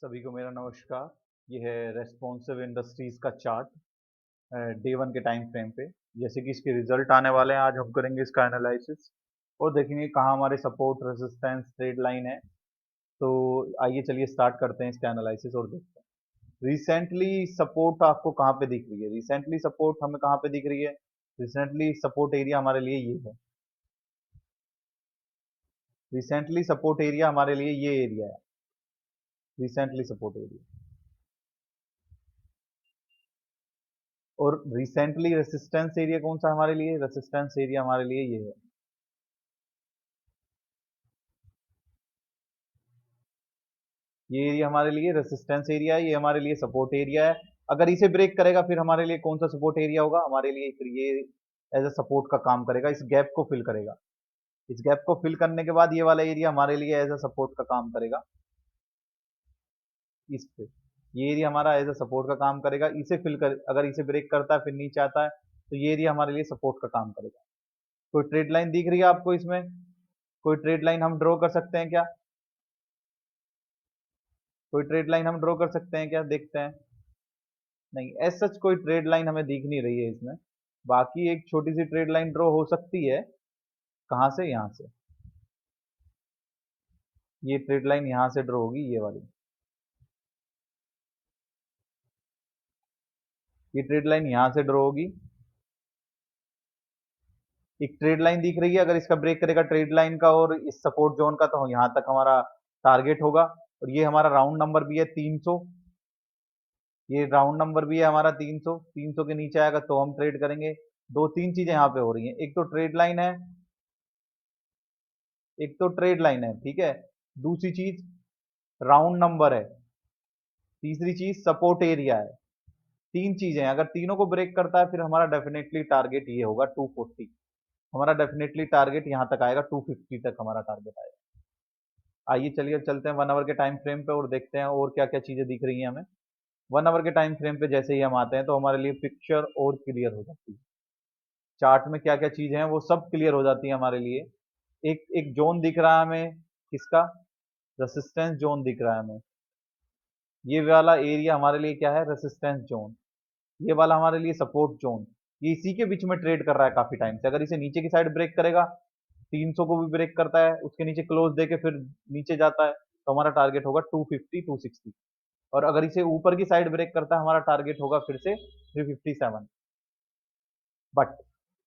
सभी को मेरा नमस्कार। ये है रेस्पॉन्सिव इंडस्ट्रीज का चार्ट डे वन के टाइम फ्रेम पे। जैसे कि इसके रिजल्ट आने वाले हैं, आज हम करेंगे इसका एनालिसिस और देखेंगे कहाँ हमारे सपोर्ट, रेजिस्टेंस, ट्रेड लाइन है। तो आइए चलिए स्टार्ट करते हैं इसका एनालिसिस और देखते हैं रिसेंटली सपोर्ट आपको कहाँ पे दिख रही है। रिसेंटली सपोर्ट हमें कहाँ पे दिख रही है? रिसेंटली सपोर्ट एरिया हमारे लिए ये है। रिसेंटली सपोर्ट एरिया हमारे लिए ये एरिया है। रिसेंटली सपोर्ट एरिया और रिसेंटली रेसिस्टेंस एरिया कौन सा हमारे लिए? रेसिस्टेंस एरिया हमारे लिए ये है। ये एरिया हमारे लिए रेसिस्टेंस एरिया है, ये हमारे लिए सपोर्ट एरिया है। अगर इसे ब्रेक करेगा फिर हमारे लिए कौन सा सपोर्ट एरिया होगा? हमारे लिए फिर ये एज अ सपोर्ट का काम करेगा, इस गैप को फिल करेगा। इस गैप को फिल करने के बाद ये वाला एरिया हमारे लिए एज अ सपोर्ट का काम करेगा। इस पे ये एरिया हमारा एज अ सपोर्ट का काम करेगा। इसे फिल कर, अगर इसे ब्रेक करता है फिर नीचे आता है तो ये एरिया हमारे लिए सपोर्ट का काम करेगा। कोई ट्रेड लाइन दिख रही है आपको इसमें? कोई ट्रेड लाइन हम ड्रॉ कर सकते हैं क्या? कोई ट्रेड लाइन हम ड्रॉ कर सकते हैं क्या? देखते हैं। नहीं, एज सच कोई ट्रेड लाइन हमें दिख नहीं रही है इसमें। बाकी एक छोटी सी ट्रेड लाइन ड्रॉ हो सकती है। कहाँ से? यहाँ से। ये ट्रेड लाइन यहाँ से ड्रॉ होगी, ये वाली। ये ट्रेड लाइन यहाँ से ड्रॉ होगी। एक ट्रेड लाइन दिख रही है, अगर इसका ब्रेक करेगा ट्रेड लाइन का और इस सपोर्ट जोन का तो यहाँ तक हमारा टारगेट होगा। और ये हमारा राउंड नंबर भी है 300। ये राउंड नंबर भी है हमारा 300। 300 के नीचे आएगा तो हम ट्रेड करेंगे। दो तीन चीजें यहाँ पे हो रही हैं, एक तो ट्रेड लाइन है, एक तो ट्रेड लाइन है, ठीक है। दूसरी चीज राउंड नंबर है। तीसरी चीज सपोर्ट एरिया है। तीन चीजें हैं, अगर तीनों को ब्रेक करता है फिर हमारा डेफिनेटली टारगेट ये होगा 240। हमारा डेफिनेटली टारगेट यहाँ तक आएगा, 250 तक हमारा टारगेट आएगा। आइए चलिए अब चलते हैं 1 आवर के टाइम फ्रेम पे और देखते हैं और क्या क्या चीजें दिख रही हैं हमें। 1 आवर के टाइम फ्रेम पे जैसे ही हम आते हैं तो हमारे लिए पिक्चर और क्लियर हो जाती है। चार्ट में क्या क्या चीजें हैं वो सब क्लियर हो जाती है हमारे लिए। एक एक जोन दिख रहा है हमें, किसका? रेसिस्टेंस जोन दिख रहा है हमें। ये वाला एरिया हमारे लिए क्या है? Resistance zone. ये वाला हमारे लिए सपोर्ट जोन। ये इसी के बीच में ट्रेड कर रहा है काफी टाइम से। अगर इसे नीचे की साइड ब्रेक करेगा, 300 को भी ब्रेक करता है, उसके नीचे क्लोज देके फिर नीचे जाता है तो हमारा टारगेट होगा 250 260। और अगर इसे ऊपर की साइड ब्रेक करता है हमारा टारगेट होगा फिर से 357। बट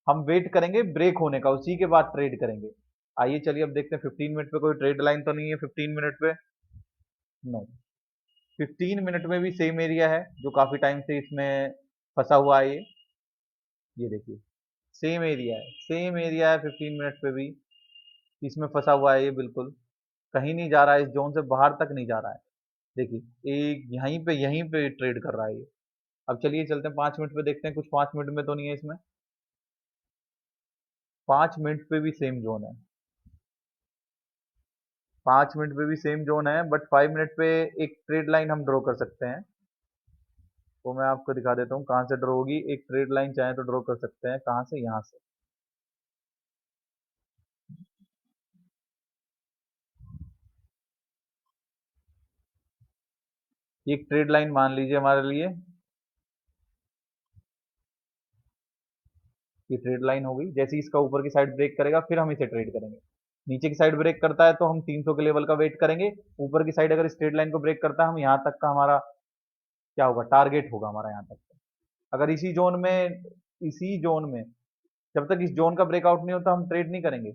हम वेट करेंगे ब्रेक होने का, उसी के बाद ट्रेड करेंगे। आइए चलिए अब देखते हैं 15 मिनट पे कोई ट्रेड लाइन तो नहीं है। 15 मिनट पे नो। 15 मिनट में भी सेम एरिया है जो काफी टाइम से इसमें फंसा हुआ है। ये देखिए सेम एरिया है, सेम एरिया है। 15 मिनट पे भी इसमें फंसा हुआ है, ये बिल्कुल कहीं नहीं जा रहा है, इस जोन से बाहर तक नहीं जा रहा है। देखिए एक यहीं पे ट्रेड कर रहा है ये। अब चलिए चलते हैं 5 मिनट पे, देखते हैं कुछ 5 मिनट में तो नहीं है इसमें। 5 मिनट पे भी सेम जोन है। 5 मिनट पे भी सेम जोन है, बट 5 मिनट पे एक ट्रेड लाइन हम ड्रॉ कर सकते हैं। वो मैं आपको दिखा देता हूँ कहाँ से ड्रॉ होगी। एक ट्रेड लाइन चाहे तो ड्रॉ कर सकते हैं, कहाँ से? यहाँ से। एक ट्रेड लाइन मान लीजिए हमारे लिए, ये ट्रेड लाइन हो गई। जैसे ही इसका ऊपर की साइड ब्रेक करेगा फिर हम इसे ट्रेड करेंगे। नीचे की साइड ब्रेक करता है तो हम 300 के लेवल का वेट करेंगे। ऊपर की साइड अगर इस ट्रेड लाइन को ब्रेक करता है, हम यहाँ तक का हमारा क्या होगा? टारगेट होगा हमारा यहाँ तक का। अगर इसी जोन में जब तक इस जोन का ब्रेकआउट नहीं होता हम ट्रेड नहीं करेंगे।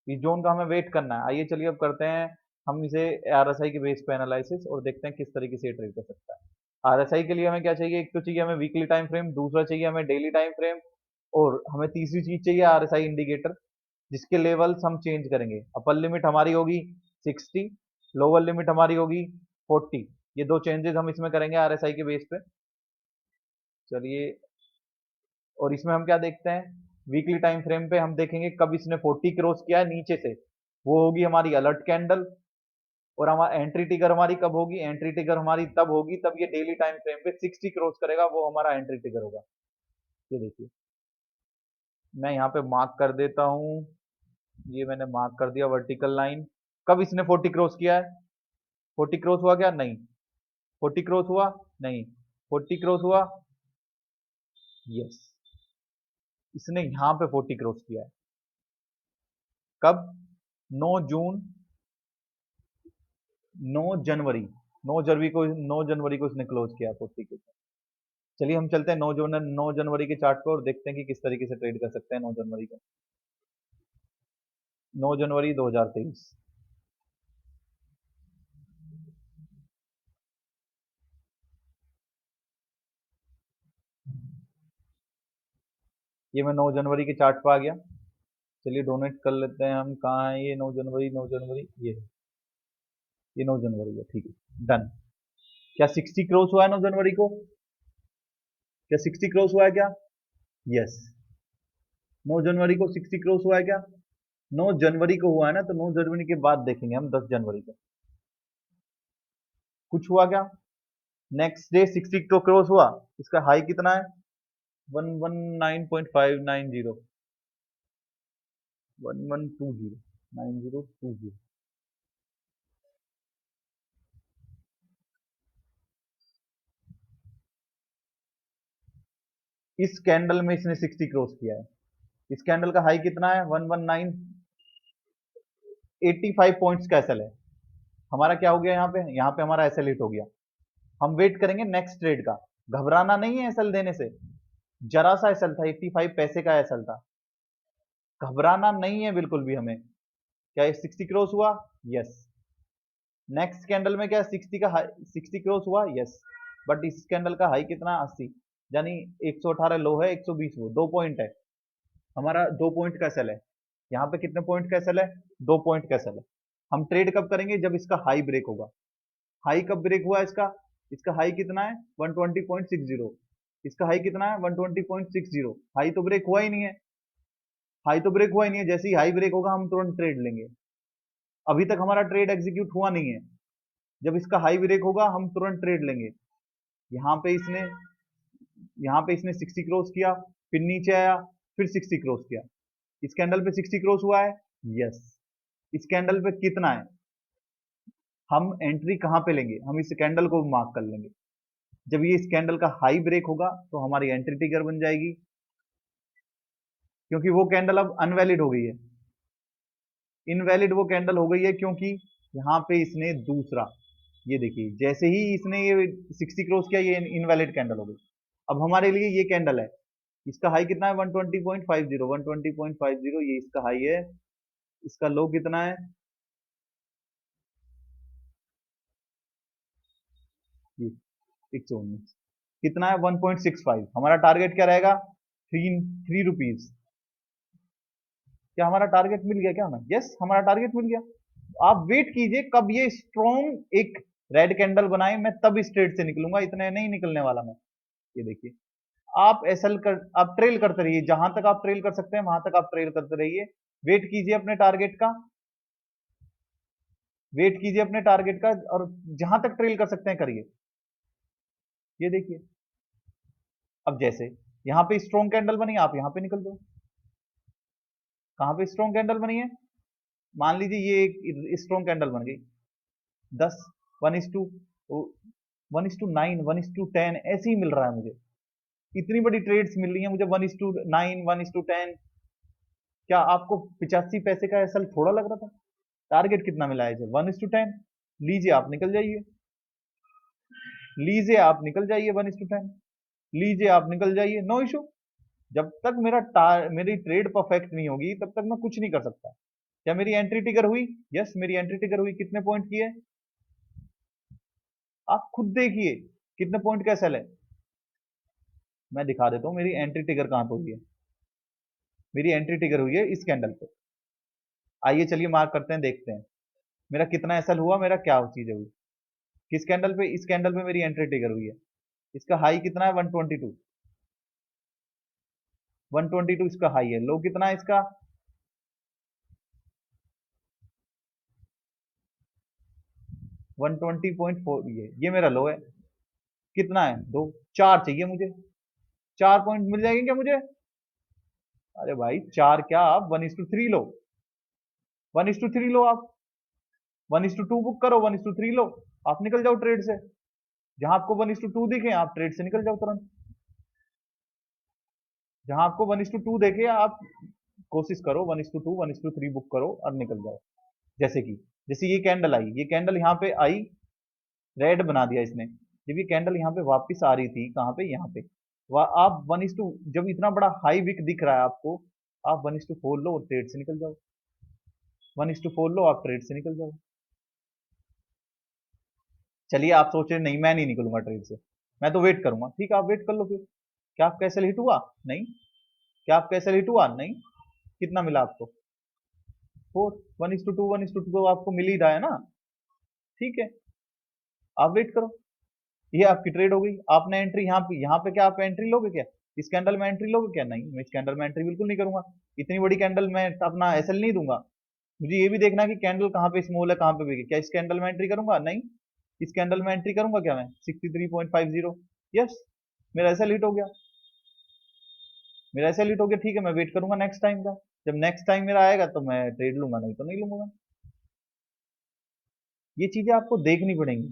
इस जोन का हमें वेट करना है। आइए चलिए अब करते हैं हम इसे आरएसआई के बेस पे एनालिसिस और देखते हैं किस तरीके से ट्रेड कर सकता है। आरएसआई के लिए हमें क्या चाहिए? एक तो चाहिए हमें वीकली टाइम फ्रेम, दूसरा चाहिए हमें डेली टाइम फ्रेम, और हमें तीसरी चीज चाहिए आरएसआई इंडिकेटर जिसके लेवल्स हम चेंज करेंगे। अपर लिमिट हमारी होगी 60, लोअर लिमिट हमारी होगी 40। ये दो चेंजेस हम इसमें करेंगे आरएसआई के बेस पे। चलिए, और इसमें हम क्या देखते हैं? वीकली टाइम फ्रेम पे हम देखेंगे कब इसने 40 क्रॉस किया है नीचे से, वो होगी हमारी अलर्ट कैंडल। और हमारा एंट्री टिगर हमारी कब होगी? एंट्री टिगर हमारी तब होगी तब ये डेली टाइम फ्रेम पे 60 क्रॉस करेगा, वो हमारा एंट्री टिगर होगा। ये देखिए मैं यहाँ पे मार्क कर देता हूँ। ये मैंने मार्क कर दिया वर्टिकल लाइन। कब इसने 40 क्रॉस किया है? 40 क्रॉस हुआ क्या? नहीं। 40 क्रॉस हुआ? नहीं। 40 क्रॉस हुआ? यस, इसने यहां पे 40 क्रॉस किया है। कब? 9 जून, 9 जनवरी, 9 जनवरी को इसने क्लोज किया 40 के। चलिए हम चलते हैं 9 जनवरी के चार्ट को और देखते हैं कि किस तरीके से ट्रेड कर सकते हैं 9 जनवरी को। 9 जनवरी 2023। ये मैं 9 जनवरी के चार्ट पे आ गया। चलिए डोनेट कर लेते हैं हम। कहाँ है ये? 9 जनवरी, 9 जनवरी, ये 9 जनवरी है, ठीक है, डन। क्या 60 क्रॉस हुआ है 9 जनवरी को? क्या 60 क्रॉस हुआ है क्या? यस, 9 जनवरी को 60 क्रॉस हुआ है क्या? 9 जनवरी को हुआ है ना, तो 9 जनवरी के बाद देखेंगे हम 10 जनवरी को कुछ हुआ क्या। नेक्स्ट डे 60 तो क्रॉस हुआ। इसका हाई कितना है? 119.590, 1120, 9020। इस कैंडल में इसने 60 क्रॉस किया है। इस कैंडल का हाई कितना है? 119, 85 पॉइंट्स का एसएल है। हमारा क्या हो गया यहाँ पे? यहाँ पे हमारा एसएल हिट हो गया। हम वेट करेंगे नेक्स्ट ट्रेड का। घबराना नहीं है एसएल देने से। जरा सा एसएल था, 85 पैसे का एसएल था। घबराना नहीं है बिल्कुल भी हमें। क्या ये 60 क्रॉस हुआ? यस। नेक्स्ट कैंडल में क्या 60 का हाई, 60 क्रॉस हुआ? यस। बट इस कैंडल का हाई कितना? 80, यानी 118 लो है, 120 वो 2 पॉइंट है। हमारा 2 पॉइंट का सेल है। यहाँ पे कितने पॉइंट का सेल है? 2 पॉइंट का सेल है। हम ट्रेड कब करेंगे? जब इसका हाई ब्रेक होगा। हाई कब ब्रेक हुआ इसका? इसका हाई कितना है? 120.60। इसका हाई कितना है? 120.60। हाई तो ब्रेक हुआ ही नहीं है। हाई तो ब्रेक हुआ ही नहीं है। जैसे ही हाई ब्रेक होगा हम तुरंत ट्रेड लेंगे। अभी तक हमारा ट्रेड एग्जीक्यूट हुआ नहीं है। जब इसका हाई ब्रेक होगा हम तुरंत ट्रेड लेंगे। यहाँ पे इसने यहाँ पे इसने 60 क्रॉस किया, फिर नीचे आया, फिर 60 क्रॉस किया। इस कैंडल पे 60 क्रॉस हुआ है? यस। इस कैंडल पे कितना है? हम एंट्री कहाँ पे लेंगे? हम इस कैंडल को मार्क कर लेंगे। जब ये इस कैंडल का हाई ब्रेक होगा तो हमारी एंट्री ट्रिगर बन जाएगी, क्योंकि वो कैंडल अब अनवैलिड हो गई है। इनवैलिड वो कैंडल हो गई है क्योंकि यहाँ पे इसने दूसरा, ये देखिए, जैसे ही इसने ये 60 क्रॉस किया ये इनवैलिड कैंडल हो गई। अब हमारे लिए ये कैंडल है। इसका हाई कितना है? 120.50, 120.50 ये इसका हाई है। इसका लो कितना है? ये 119। कितना है? 1.65। हमारा टारगेट क्या रहेगा? 3 रुपीज। क्या हमारा टारगेट मिल गया क्या हमें? यस, हमारा टारगेट मिल गया। आप वेट कीजिए कब ये स्ट्रॉन्ग एक रेड कैंडल बनाए, मैं तब इस ट्रेड से निकलूंगा, इतने नहीं निकलने वाला मैं। ये देखिए, आप एसएल कर, आप ट्रेल करते रहिए, जहां तक आप ट्रेल कर सकते हैं वहां तक आप ट्रेल करते रहिए। वेट कीजिए अपने टारगेट का, वेट कीजिए अपने टारगेट का, और जहां तक ट्रेल कर सकते हैं करिए। ये देखिए, अब जैसे यहाँ पे स्ट्रॉन्ग कैंडल बनी, आप यहाँ पे निकल दो। कहाँ पे स्ट्रॉन्ग कैंडल बनी है? मान लीजिए ये एक स्ट्रॉन्ग कैंडल बन गई। 10, 1:9, 1:10 ऐसे ही मिल रहा है मुझे। इतनी बड़ी ट्रेड्स मिल रही है मुझे 1:9, 1:10। क्या आपको 85 पैसे का एसएल थोड़ा लग रहा था? टारगेट कितना मिला है इसे? 1:10। लीजिए आप निकल जाइए, लीजिए आप निकल जाइए, 1:10 लीजिए आप निकल जाइए, नो इशू। जब तक मेरी ट्रेड परफेक्ट नहीं होगी तब तक मैं कुछ नहीं कर सकता। क्या मेरी एंट्री टिगर हुई? यस, मेरी एंट्री टिगर हुई। कितने पॉइंट की है? आप खुद देखिए कितने पॉइंट का सेल है। मैं दिखा देता हूँ मेरी एंट्री टिगर कहां पे हुई है। मेरी एंट्री टिगर हुई है इस कैंडल पे। आइए चलिए मार्क करते हैं, देखते हैं मेरा कितना एसएल हुआ, मेरा क्या चीज हुई। किस कैंडल पे? इस कैंडल पे मेरी एंट्री टिगर हुई है। इसका हाई कितना है? 122, 122 इसका हाई है। लो कितना है इसका? 120.4। ये मेरा लो है। कितना है? 2, 4 चाहिए मुझे। 4 पॉइंट मिल जाएंगे क्या मुझे? अरे भाई 4 क्या, आप 1:3 लो, 1:3 लो आप। 1:2 बुक करो, 1:3 लो, आप निकल जाओ ट्रेड से। जहां आपको 1:2 दिखे आप ट्रेड से निकल जाओ तुरंत। जहां आपको 1:2 देखे आप कोशिश करो 1:2 1:3 बुक करो और निकल जाओ। जैसे ये कैंडल आई, ये कैंडल यहाँ पे आई, रेड बना दिया इसने। जब ये कैंडल यहाँ पे वापस आ रही थी, कहाँ पे, यहाँ पे, आप 1:, जब इतना बड़ा हाई विक दिख रहा है आपको, आप 1:4 लो और ट्रेड से निकल जाओ। 1:4 लो, आप ट्रेड से निकल जाओ। चलिए आप सोच रहे नहीं मैं नहीं निकलूंगा ट्रेड से, मैं तो वेट करूंगा। ठीक है, आप वेट कर लो फिर। क्या आपका एसएल हिट हुआ? नहीं। क्या आपका एसएल हिट हुआ? नहीं। कितना मिला आपको? 4। 1:2 1:2 आपको मिल ही रहा है ना। ठीक है, आप वेट करो। ये आपकी ट्रेड हो गई। आपने एंट्री यहाँ पे क्या आप एंट्री लोगे क्या? इस कैंडल में एंट्री लोगे क्या? नहीं, मैं इस कैंडल में एंट्री बिल्कुल नहीं करूंगा। इतनी बड़ी कैंडल में अपना एसएल नहीं दूंगा। मुझे ये भी देखना है कि कैंडल कहाँ पे स्मॉल है, कहाँ पे बिग है। क्या इस कैंडल में एंट्री करूंगा? नहीं। इस कैंडल में एंट्री करूंगा क्या मैं? 63.50। यस, मेरा एसएल हिट हो गया। मेरा एसएल हिट हो गया। ठीक है, मैं वेट करूंगा नेक्स्ट टाइम का। जब नेक्स्ट टाइम मेरा आएगा तो मैं ट्रेड लूंगा, नहीं तो नहीं लूंगा। ये चीजें आपको देखनी पड़ेंगी।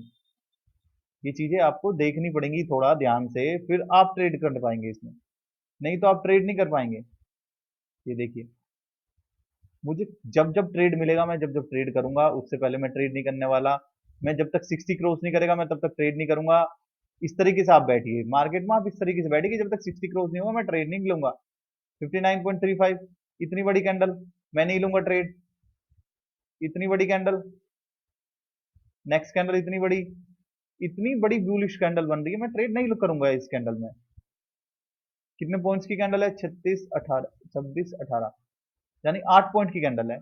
ये चीजें आपको देखनी पड़ेंगी थोड़ा ध्यान से, फिर आप ट्रेड कर पाएंगे इसमें। नहीं तो आप ट्रेड नहीं कर पाएंगे। ये देखिए, मुझे जब जब ट्रेड मिलेगा, मैं जब जब ट्रेड करूंगा, उससे पहले मैं ट्रेड नहीं करने वाला। मैं जब तक 60 क्रॉस नहीं करेगा मैं तब तक ट्रेड नहीं करूंगा। इस तरीके से आप बैठिए मार्केट में, आप इस तरीके से बैठिए जब तक 60 क्रॉस नहीं होगा मैं ट्रेड नहीं लूंगा। 59.35, इतनी बड़ी कैंडल, मैं नहीं लूंगा ट्रेड। इतनी बड़ी कैंडल, नेक्स्ट कैंडल इतनी बड़ी बुलिश कैंडल बन रही है, मैं ट्रेड नहीं करूंगा इस कैंडल में। कितने पॉइंट्स की कैंडल है? 26 18 यानी 8 पॉइंट की कैंडल है।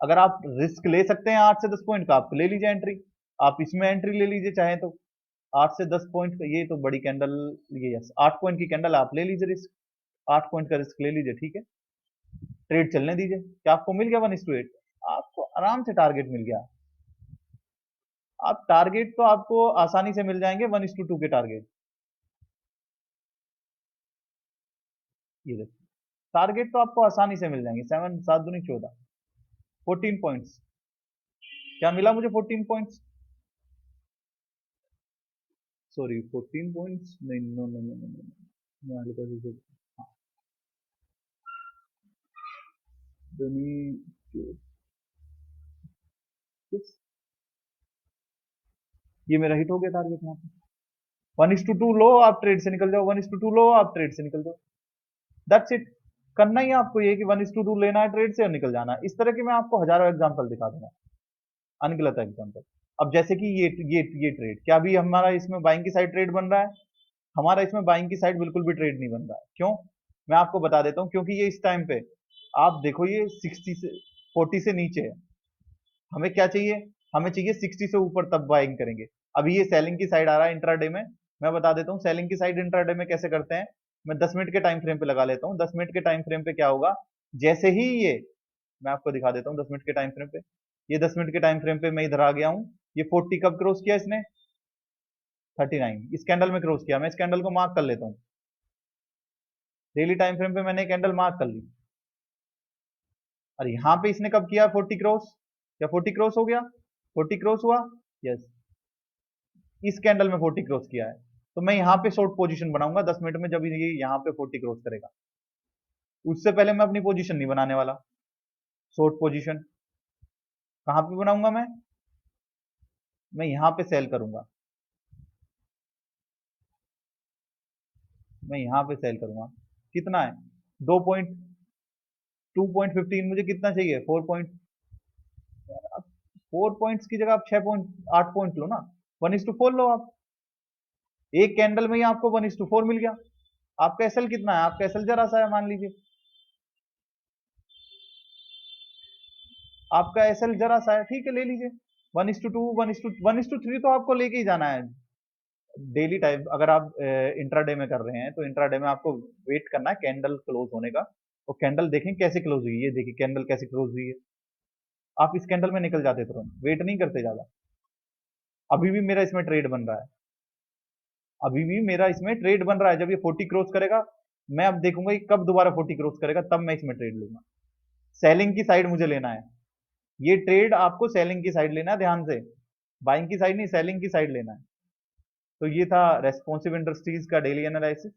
अगर आप रिस्क ले सकते हैं 8 से 10 पॉइंट का, आप ले लीजिए एंट्री। आप इसमें एंट्री ले लीजिए चाहे तो। 8 से 10 पॉइंट का, ये तो बड़ी कैंडल, ये यस 8 पॉइंट की कैंडल, आप ले लीजिए रिस्क। 8 पॉइंट का रिस्क ले लीजिए, ठीक है। ट्रेड चलने दीजिए। क्या आपको मिल गया 1:8? आपको आराम से टारगेट मिल गया। आप टारगेट तो आपको आसानी से मिल जाएंगे 1:2 के टारगेट। ये देखिए, टारगेट तो आपको आसानी से मिल जाएंगे। 7 7 दूनी 14, 14 पॉइंट्स। क्या मिला मुझे? 14 पॉइंट्स। सॉरी, 14 पॉइंट्स नहीं, no no no no no, हमारे पास हाँ, दूनी 6, ये मेरा हिट हो गया टारगेट यहाँ पे। 1:2 लो, आप ट्रेड से निकल जाओ। 1:2 लो, आप ट्रेड से निकल जाओ। That's it. करना ही आपको ये कि 1:2 लेना है ट्रेड से और निकल जाना है। इस तरह के मैं आपको हजारों एग्जांपल दिखा दूंगा, अनगिनत एग्जांपल। अब जैसे कि ये ट्रेड, क्या अभी हमारा इसमें बाइंग की साइड ट्रेड बन रहा है? हमारा इसमें बाइंग की साइड बिल्कुल भी ट्रेड नहीं बन रहा है। क्यों? मैं आपको बता देता हूँ। क्योंकि ये इस टाइम पे आप देखो, ये 60 से 40 से नीचे है। हमें क्या चाहिए? हमें चाहिए 60 से ऊपर, तब बाइंग करेंगे। अभी ये सेलिंग की साइड आ रहा है इंट्राडे में। मैं बता देता हूँ सेलिंग की साइड इंट्राडे में कैसे करते हैं। मैं 10 मिनट के टाइम फ्रेम पे लगा लेता हूँ। 10 मिनट के टाइम फ्रेम पे क्या होगा, जैसे ही ये, मैं आपको दिखा देता हूँ 10 मिनट के टाइम फ्रेम पे। ये 10 मिनट के टाइम फ्रेम पे मैं इधर आ गया हूँ। ये 40 कब क्रॉस किया इसने? 39 इस कैंडल में क्रॉस किया। मैं इस कैंडल को मार्क कर लेता हूँ। डेली टाइम फ्रेम पे मैंने कैंडल मार्क कर ली। और यहाँ पे इसने कब किया 40 क्रॉस? क्या 40 क्रॉस हो गया? 40 क्रॉस हुआ? यस, इस कैंडल में 40 क्रॉस किया है। तो मैं यहाँ पे शॉर्ट पोजीशन बनाऊंगा 10 मिनट में, जब ये यहाँ पे 40 क्रॉस करेगा। उससे पहले मैं अपनी पोजीशन नहीं बनाने वाला। शॉर्ट पोजीशन कहाँ पे बनाऊंगा मैं यहाँ पे सेल करूंगा। मैं यहाँ पे सेल करूंगा। कितना है? 2 पॉइंट, 2.15। मुझे कितना चाहिए? 4 पॉइंट। 4 पॉइंट्स की जगह आप 6 पॉइंट, 8 पॉइंट लो ना। 1:4 लो आप। एक कैंडल में ही आपको 1:4 मिल गया। आपका एसएल कितना है? आपका एसएल जरा सा है, मान लीजिए आपका एसएल जरा सा है, ठीक है, ले लीजिए। 1:2 1:3 तो आपको लेके ही जाना है। डेली टाइप अगर आप इंट्राडे में कर रहे हैं तो इंट्राडे में आपको वेट करना है कैंडल क्लोज होने का। और कैंडल देखें कैसे क्लोज हुई है। ये देखिए कैंडल कैसे क्लोज हुई है। आप इस कैंडल में निकल जाते तुरंत, वेट नहीं करते ज्यादा। अभी भी मेरा इसमें ट्रेड बन रहा है। अभी भी मेरा इसमें ट्रेड बन रहा है। जब ये 40 क्रॉस करेगा, मैं अब देखूंगा कि कब दोबारा 40 क्रॉस करेगा, तब मैं इसमें ट्रेड लूंगा। सेलिंग की साइड मुझे लेना है। ये ट्रेड आपको सेलिंग की साइड लेना है ध्यान से, बाइंग की साइड नहीं, सेलिंग की साइड लेना है। तो ये था रेस्पॉन्सिव इंडस्ट्रीज का डेली एनालिसिस।